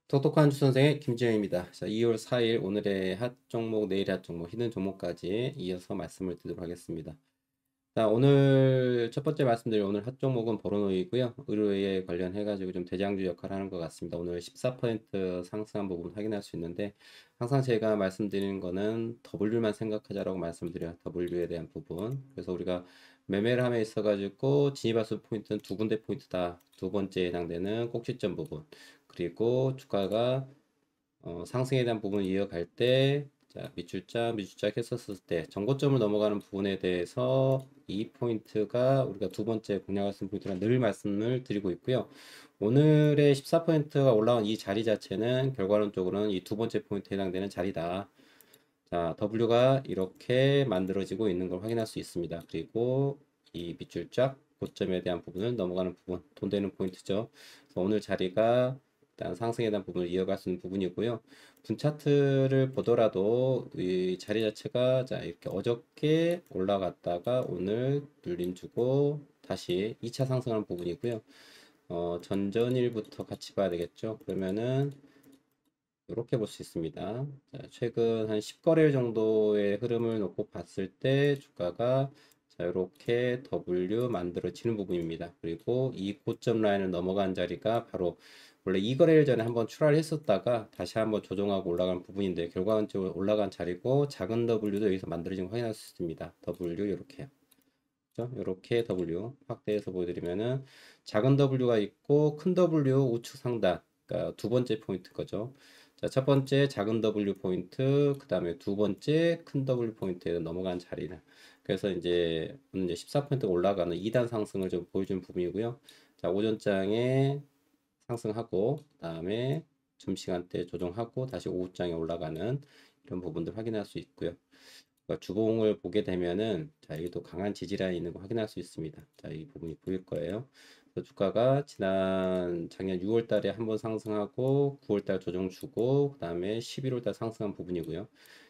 똑똑한 주선생의 김지영입니다. 자, 2월 4일 오늘의 핫 종목, 내일의 핫 종목, 히든 종목까지 이어서 말씀을 드리도록 하겠습니다. 자, 오늘 첫 번째 말씀드릴 오늘 핫 종목은 보로노이고요. 의료에 관련해가지고 좀 대장주 역할을 하는 것 같습니다. 오늘 14% 상승한 부분 확인할 수 있는데 항상 제가 말씀드리는 거는 W만 생각하자라고 말씀드려요. W에 대한 부분. 그래서 우리가 매매를 함에 있어가지고 진입할 수 포인트는 두 군데 포인트다. 두 번째에 해당되는 꼭지점 부분. 그리고 주가가 상승에 대한 부분을 이어갈 때, 자, 밑줄짝 했었을 때, 정고점을 넘어가는 부분에 대해서 이 포인트가 우리가 두 번째 공략할 수 있는 포인트라 늘 말씀을 드리고 있고요. 오늘의 14%가 올라온 이 자리 자체는 결과론적으로는 이 두 번째 포인트에 해당되는 자리다. 자, W가 이렇게 만들어지고 있는 걸 확인할 수 있습니다. 그리고 이 밑줄짝 고점에 대한 부분을 넘어가는 부분, 돈 되는 포인트죠. 그래서 오늘 자리가 일단 상승에 대한 부분을 이어갈 수 있는 부분이고요. 분 차트를 보더라도 이 자리 자체가 자 이렇게 어저께 올라갔다가 오늘 눌림 주고 다시 2차 상승하는 부분이고요. 전전일부터 같이 봐야 되겠죠. 그러면은 이렇게 볼 수 있습니다. 자, 최근 한 10거래일 정도의 흐름을 놓고 봤을 때 주가가 자, 이렇게 W 만들어지는 부분입니다. 그리고 이 고점 라인을 넘어간 자리가 바로 원래 2거래일 전에 한번 출하를 했었다가 다시 한번 조정하고 올라간 부분인데 결과적으로 올라간 자리고 작은 W도 여기서 만들어진 거 확인할 수 있습니다. W 이렇게요. 이렇게 W 확대해서 보여드리면은 작은 W가 있고 큰 W 우측 상단, 그러니까 두 번째 포인트 거죠. 자, 첫 번째 작은 W 포인트, 그 다음에 두 번째 큰 W 포인트에 넘어간 자리는. 그래서 이제 14%가 올라가는 2단 상승을 좀 보여준 부분이고요. 자, 오전장에 상승하고, 그 다음에 점심시간대 조정하고, 다시 오후장에 올라가는 이런 부분들 확인할 수 있고요. 그러니까 주봉을 보게 되면은 자 여기도 강한 지지라인이 있는 거 확인할 수 있습니다. 자 이 부분이 보일 거예요. 그래서 주가가 지난 작년 6월 달에 한번 상승하고 9월 달 조정 주고 그다음에 11월 달 상승한 부분이고요.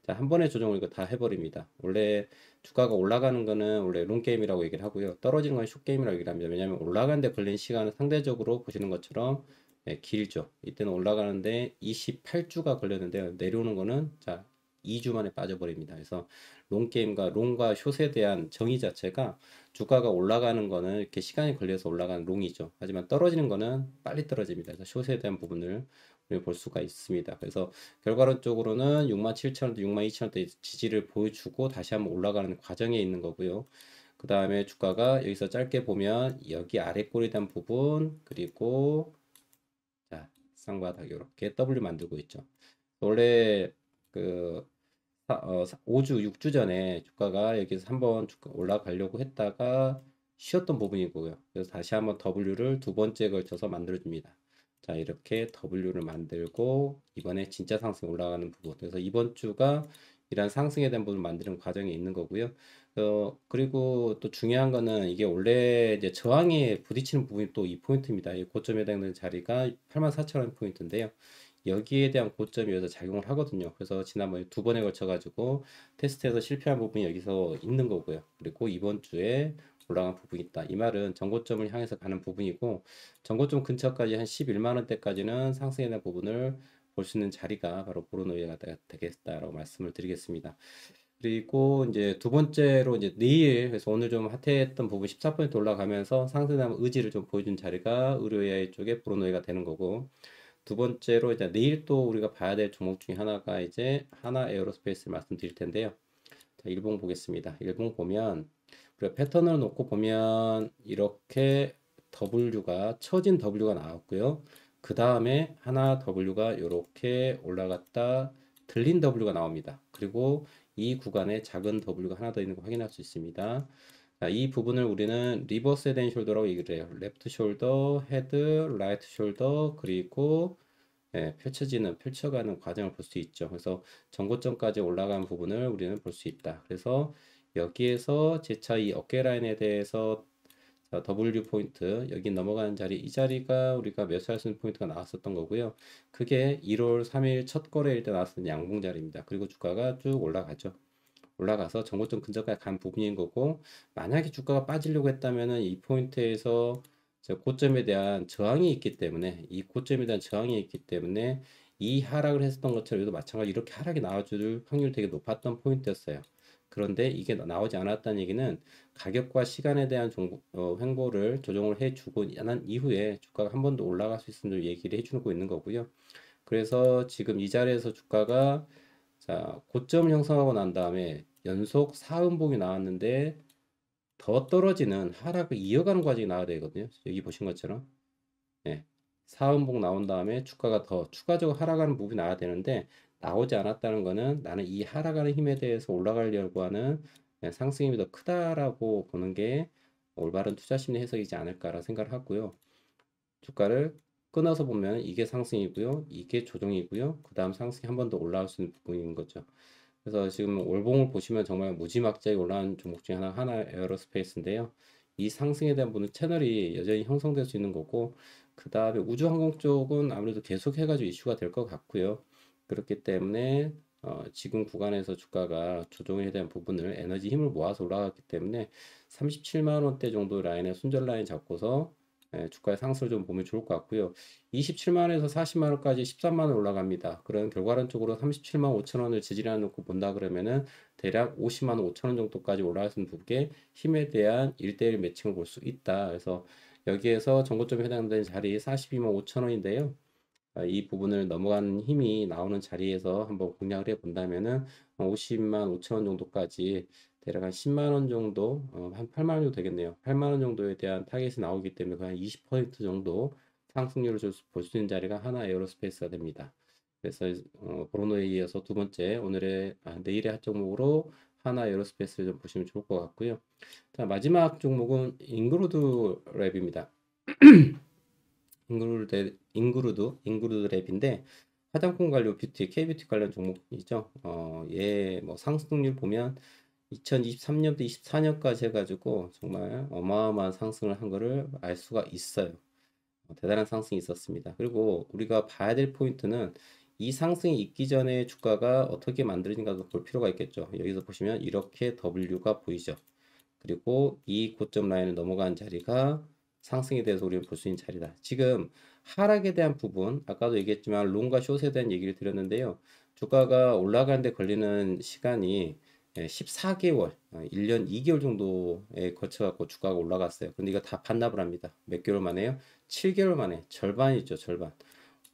자 한 번의 조정을 이거 다 해버립니다. 원래 주가가 올라가는 거는 원래 롱 게임이라고 얘기를 하고요. 떨어지는 건 숏 게임이라고 얘기를 합니다. 왜냐하면 올라가는데 걸린 시간은 상대적으로 보시는 것처럼 길죠. 이때는 올라가는데 28주가 걸렸는데요. 내려오는 거는 자 2주 만에 빠져버립니다. 그래서 롱과 숏에 대한 정의 자체가 주가가 올라가는 거는 이렇게 시간이 걸려서 올라가는 롱이죠. 하지만 떨어지는 거는 빨리 떨어집니다. 그래서 숏에 대한 부분을 우리가 볼 수가 있습니다. 그래서 결과론적으로는 67,000원대, 62,000원대 지지를 보여주고 다시 한번 올라가는 과정에 있는 거고요. 그 다음에 주가가 여기서 짧게 보면 여기 아래 꼬리에 대한 부분 그리고 자 쌍바닥 이렇게 W 만들고 있죠. 원래 그 5주, 6주 전에 주가가 여기서 한번 올라가려고 했다가 쉬었던 부분이고요. 그래서 다시 한번 W를 두 번째 걸쳐서 만들어줍니다. 자, 이렇게 W를 만들고 이번에 진짜 상승 올라가는 부분. 그래서 이번 주가 이런 상승에 대한 부분을 만드는 과정에 있는 거고요. 그리고 또 중요한 거는 이게 원래 이제 저항에 부딪히는 부분이 또 이 포인트입니다. 이 고점에 해당되는 자리가 84,000원 포인트인데요. 여기에 대한 고점이 여기서 작용을 하거든요. 그래서 지난번에 두 번에 걸쳐 가지고 테스트에서 실패한 부분이 여기서 있는 거고요. 그리고 이번 주에 올라간 부분이 있다. 이 말은 전고점을 향해서 가는 부분이고 전고점 근처까지 한 11만 원대까지는 상승에 대한 부분을 볼 수 있는 자리가 바로 보로노이가 되겠다라고 말씀을 드리겠습니다. 그리고 이제 두 번째로 이제 내일 그래서 오늘 좀 핫했던 부분 14% 올라가면서 상승에 대한 의지를 좀 보여준 자리가 의료 AI 쪽에 보로노이가 되는 거고 두 번째로 이제 내일 또 우리가 봐야 될 종목 중에 하나가 이제 하나 에어로스페이스를 말씀드릴 텐데요. 자, 일봉 보겠습니다. 일봉 보면 우리가 패턴을 놓고 보면 이렇게 W가 처진 W가 나왔고요. 그 다음에 하나 W가 이렇게 올라갔다 들린 W가 나옵니다. 그리고 이 구간에 작은 W가 하나 더 있는 거 확인할 수 있습니다. 자, 이 부분을 우리는 리버스 헤드 앤 숄더라고 얘기를 해요. 레프트 숄더, 헤드, 라이트 숄더, 그리고 펼쳐가는 과정을 볼 수 있죠. 그래서 전고점까지 올라간 부분을 우리는 볼 수 있다. 그래서 여기에서 재차 이 어깨 라인에 대해서 자, W 포인트 여기 넘어가는 자리 이 자리가 우리가 매수할 수 있는 포인트가 나왔었던 거고요. 그게 1월 3일 첫 거래일 때 나왔던 양봉 자리입니다. 그리고 주가가 쭉 올라가죠. 올라가서 정고점 근처까지 간 부분인 거고 만약에 주가가 빠지려고 했다면은 이 포인트에서 고점에 대한 저항이 있기 때문에 이 하락을 했었던 것처럼 도 마찬가지로 이렇게 하락이 나와줄 확률이 되게 높았던 포인트였어요. 그런데 이게 나오지 않았다는 얘기는 가격과 시간에 대한 횡보를 조정을 해주고 난 이후에 주가가 한 번 더 올라갈 수 있음을 얘기를 해주고 있는 거고요. 그래서 지금 이 자리에서 주가가 자 고점 형성하고 난 다음에 연속 4음봉이 나왔는데 더 떨어지는 하락을 이어가는 과정이 나와야 되거든요. 여기 보신 것처럼 예, 4음봉 나온 다음에 주가가 더 추가적으로 하락하는 부분이 나와야 되는데 나오지 않았다는 거는 나는 이 하락하는 힘에 대해서 올라가려고 하는 상승 힘이 더 크다라고 보는 게 올바른 투자 심리 해석이지 않을까라 생각을 하고요. 주가를 끊어서 보면 이게 상승이고요. 이게 조정이고요. 그 다음 상승이 한 번 더 올라올 수 있는 부분인 거죠. 그래서 지금 월봉을 보시면 정말 무지막지하게 올라온 종목 중에 하나 에어로스페이스인데요. 이 상승에 대한 부분 채널이 여전히 형성될 수 있는 거고 그 다음에 우주항공 쪽은 아무래도 계속 해가지고 이슈가 될 것 같고요. 그렇기 때문에 지금 구간에서 주가가 조정에 대한 부분을 에너지 힘을 모아서 올라갔기 때문에 37만 원대 정도 라인에 순절 라인 잡고서 주가의 상승을 좀 보면 좋을 것 같고요. 27만 원에서 40만 원까지 13만 원 올라갑니다. 그런 결과론적으로 37만 5천 원을 지지해 놓고 본다 그러면은 대략 50만 원 5천 원 정도까지 올라갈 수 있는 부분에 힘에 대한 1대1 매칭을 볼 수 있다. 그래서 여기에서 정고점에 해당되는 자리 42만 5천 원인데요. 이 부분을 넘어가는 힘이 나오는 자리에서 한번 공략을 해 본다면은 50만 5천 원 정도까지 대략 한 10만 원 정도, 한 8만 원 정도 되겠네요. 8만 원 정도에 대한 타겟이 나오기 때문에 거의 한 20% 정도 상승률을 볼 수 있는 자리가 하나 에어로스페이스가 됩니다. 그래서 브로노에 이어서 두 번째 내일의 핫 종목으로 하나 에어로스페이스를 좀 보시면 좋을 것 같고요. 마지막 종목은 잉그루드 랩입니다. 잉그루드 랩인데 화장품 관련 뷰티, K뷰티 관련 종목이죠. 뭐 상승률 보면 2023년부터 24년까지 해가지고 정말 어마어마한 상승을 한 거를 알 수가 있어요. 대단한 상승이 있었습니다. 그리고 우리가 봐야 될 포인트는 이 상승이 있기 전에 주가가 어떻게 만들어진가도 볼 필요가 있겠죠. 여기서 보시면 이렇게 W가 보이죠. 그리고 이 고점 라인을 넘어간 자리가 상승에 대해서 우리가 볼 수 있는 자리다. 지금 하락에 대한 부분, 아까도 얘기했지만 롱과 숏에 대한 얘기를 드렸는데요. 주가가 올라가는데 걸리는 시간이 14개월, 1년 2개월 정도에 거쳐갖고 주가가 올라갔어요. 근데 이거 다 반납을 합니다. 몇 개월 만에요? 7개월 만에 절반이죠, 절반.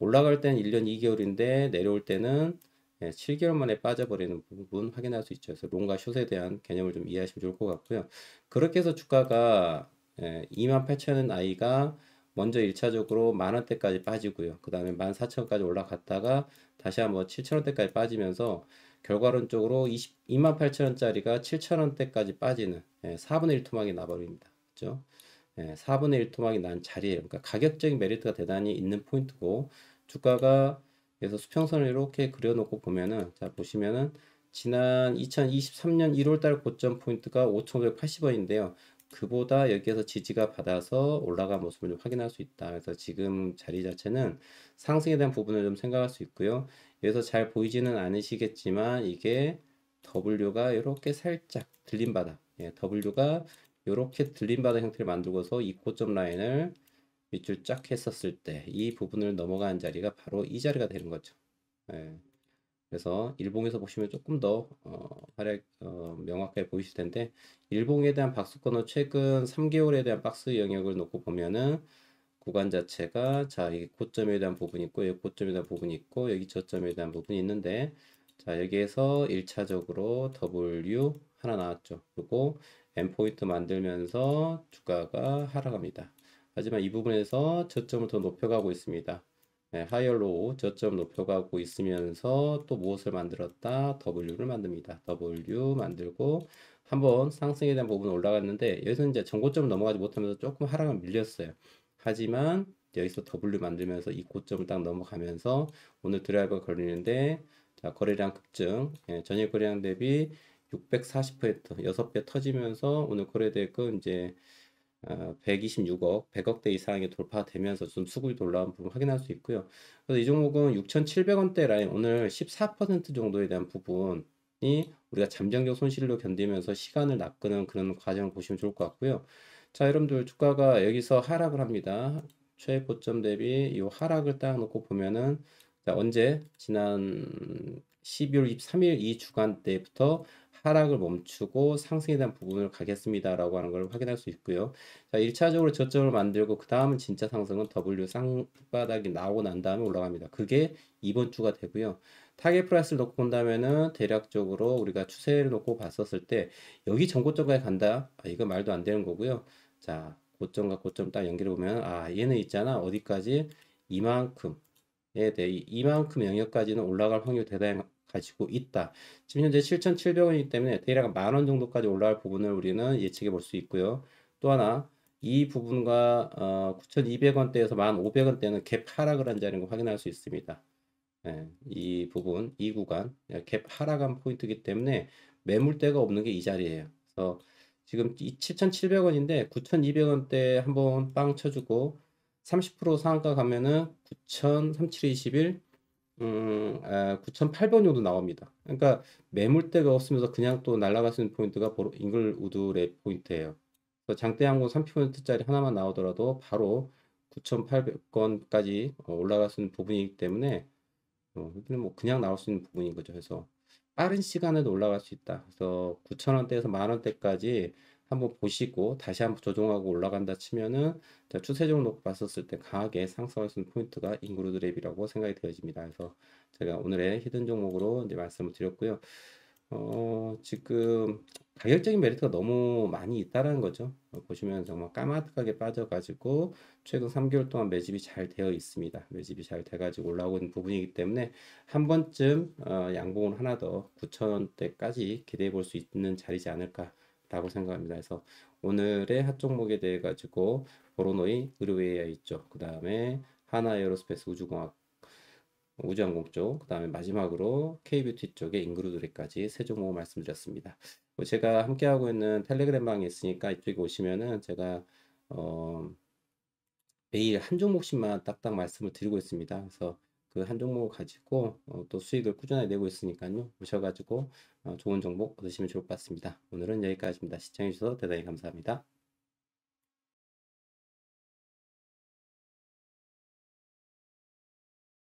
올라갈 때는 1년 2개월인데 내려올 때는 7개월 만에 빠져버리는 부분 확인할 수 있죠. 그래서 롱과 숏에 대한 개념을 좀 이해하시면 좋을 것 같고요. 그렇게 해서 주가가 28,000원 아이가 먼저 1차적으로 만원대까지 빠지고요. 그 다음에 14,000원까지 올라갔다가 다시 한번 7,000원대까지 빠지면서 결과론적으로 28,000원짜리가 7,000원대까지 빠지는 4분의 1 토막이 나버립니다. 그죠? 4분의 1 토막이 난 자리예요. 그러니까 가격적인 메리트가 대단히 있는 포인트고 주가가 그래서 수평선을 이렇게 그려놓고 보면은 자 보시면은 지난 2023년 1월달 고점 포인트가 5,580원인데요. 그보다 여기에서 지지가 받아서 올라간 모습을 좀 확인할 수 있다. 그래서 지금 자리 자체는 상승에 대한 부분을 좀 생각할 수 있고요. 여기서 잘 보이지는 않으시겠지만 이게 W가 이렇게 살짝 들림 바닥, W가 이렇게 들림 바닥 형태를 만들고서 이 고점 라인을 밑줄 쫙 했었을 때 이 부분을 넘어가는 자리가 바로 이 자리가 되는 거죠. 예. 그래서 일봉에서 보시면 조금 더 명확하게 보이실 텐데 일봉에 대한 박스권은 최근 3개월에 대한 박스 영역을 놓고 보면은 구간 자체가 자 이 고점에 대한 부분이 있고 여기 고점에 대한 부분이 있고 여기 저점에 대한 부분이 있는데 자 여기에서 1차적으로 W 하나 나왔죠. 그리고 end포인트 만들면서 주가가 하락합니다. 하지만 이 부분에서 저점을 더 높여가고 있습니다. 하이얼로우 저점 높여가고 있으면서 또 무엇을 만들었다? W를 만듭니다. W 만들고 한번 상승에 대한 부분 올라갔는데 여기서 이제 전고점을 넘어가지 못하면서 조금 하락은 밀렸어요. 하지만 여기서 W 만들면서 이 고점을 딱 넘어가면서 오늘 드라이버가 걸리는데 자 거래량 급증 전일 거래량 대비 640% 6배 터지면서 오늘 거래대금 이제 126억, 100억대 이상이 돌파되면서 좀 수급이 올라온 부분 확인할 수 있고요. 그래서 이 종목은 6,700원대 라인 오늘 14% 정도에 대한 부분이 우리가 잠정적 손실로 견디면서 시간을 낚는 그런 과정을 보시면 좋을 것 같고요. 자, 여러분들 주가가 여기서 하락을 합니다. 최고점 대비 이 하락을 딱 놓고 보면은 자, 언제 지난 12월 23일 이 주간 때부터 하락을 멈추고 상승에 대한 부분을 가겠습니다라고 하는 걸 확인할 수 있고요. 자, 1차적으로 저점을 만들고 그 다음은 진짜 상승은 W 쌍바닥이 나오고 난 다음에 올라갑니다. 그게 이번 주가 되고요. 타겟 프라이스를 놓고 본다면은 대략적으로 우리가 추세를 놓고 봤었을 때 여기 전고점까지 간다. 이거 말도 안 되는 거고요. 자, 고점과 고점 딱 연결해 보면 얘는 있잖아. 어디까지? 이만큼에 대해 이만큼 영역까지는 올라갈 확률 대단히 가지고 있다. 지금 현재 7,700원이기 때문에 대략 10,000원 정도까지 올라갈 부분을 우리는 예측해 볼 수 있고요. 또 하나 이 부분과 9,200원대에서 1,500원대는 갭 하락을 한다는 걸 확인할 수 있습니다. 예, 이 부분, 이 구간 갭 하락한 포인트이기 때문에 매물대가 없는 게 이 자리예요. 그래서 지금 7,700원인데 9,200원대 한번 빵 쳐주고 30% 상한가 가면은 9,3721 9,008번 정도 나옵니다. 그러니까 매물대가 없으면서 그냥 또 날아갈 수 있는 포인트가 바로 잉글우드의 포인트예요. 그래서 장대 항공 30%짜리 하나만 나오더라도 바로 9,800건까지 올라갈 수 있는 부분이기 때문에 여기는 뭐 그냥 나올 수 있는 부분인 거죠. 그래서 빠른 시간에도 올라갈 수 있다. 그래서 9,000원대에서 10,000원대까지 한번 보시고 다시 한번 조정하고 올라간다 치면은 추세적으로 놓고 봤었을 때 강하게 상승할 수 있는 포인트가 인그루드 랩이라고 생각이 되어집니다. 그래서 제가 오늘의 히든 종목으로 이제 말씀을 드렸고요. 지금 가격적인 메리트가 너무 많이 있다라는 거죠. 보시면 정말 까마득하게 빠져가지고 최근 3개월 동안 매집이 잘 되어 있습니다. 매집이 잘 돼가지고 올라오고 있는 부분이기 때문에 한 번쯤 양봉을 하나 더 9,000원대까지 기대해 볼 수 있는 자리지 않을까라고 생각합니다. 그래서 오늘의 핫 종목에 대해 가지고 보로노이 의료AI 있죠. 그 다음에 하나에어로스페이스 우주공학 우주항공 쪽, 그 다음에 마지막으로 K뷰티 쪽에 인그루드레까지 세 종목 말씀드렸습니다. 제가 함께하고 있는 텔레그램 방에 있으니까 이쪽에 오시면은 제가 어, 매일 한 종목씩만 딱딱 말씀을 드리고 있습니다. 그래서 그 한 종목을 가지고 또 수익을 꾸준히 내고 있으니까요. 오셔가지고 좋은 정보 얻으시면 좋을 것 같습니다. 오늘은 여기까지입니다. 시청해주셔서 대단히 감사합니다.